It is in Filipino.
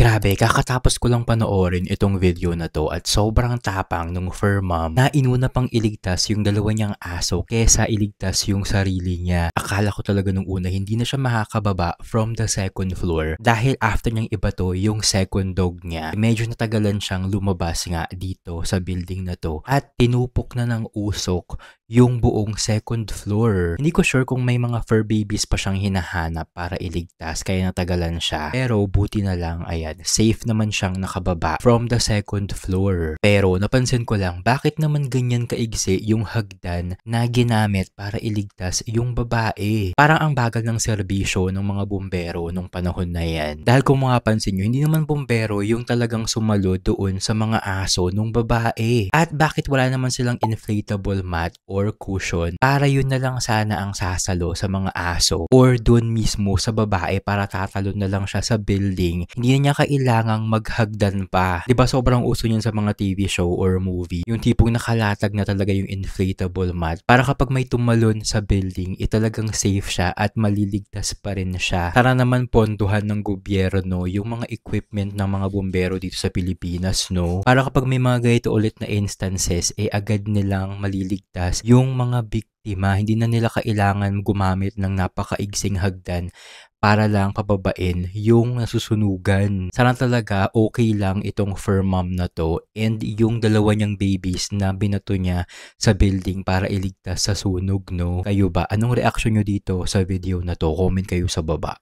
Grabe, kakatapos ko lang panoorin itong video na 'to at sobrang tapang nung fur mom na inuna pang iligtas yung dalawa niyang aso kesa iligtas yung sarili niya. Akala ko talaga nung una hindi na siya makakababa from the second floor dahil after niyang ibato yung second dog niya, medyo natagalan siyang lumabas nga dito sa building na 'to at tinupok na ng usok yung buong second floor. Hindi ko sure kung may mga fur babies pa siyang hinahanap para iligtas kaya natagalan siya. Pero buti na lang, ayan, safe naman siyang nakababa from the second floor. Pero napansin ko lang, bakit naman ganyan kaigsi yung hagdan na ginamit para iligtas yung babae? Parang ang bagal ng serbisyo ng mga bumbero nung panahon na yan. Dahil kung mapapansin nyo, hindi naman bumbero yung talagang sumalo doon sa mga aso nung babae. At bakit wala naman silang inflatable mat or cushion para yun na lang sana ang sasalo sa mga aso or doon mismo sa babae para tatalon na lang siya sa building. Hindi na niya kailangang maghagdan pa. 'Di ba sobrang uso niyan sa mga TV show or movie, yung tipong nakalatag na talaga yung inflatable mat para kapag may tumalon sa building, talagang safe siya at maliligtas pa rin siya. Para naman ponduhan ng gobyerno yung mga equipment ng mga bumbero dito sa Pilipinas, no? Para kapag may mga ganito ulit na instances, agad nilang maliligtas yung mga biktima. Hindi na nila kailangan gumamit ng napakaigsing hagdan para lang pababain yung nasusunugan. Sana talaga okay lang itong fur mom na to and yung dalawa niyang babies na binato niya sa building para iligtas sa sunog, no? Kayo ba? Anong reaction nyo dito sa video na to? Comment kayo sa baba.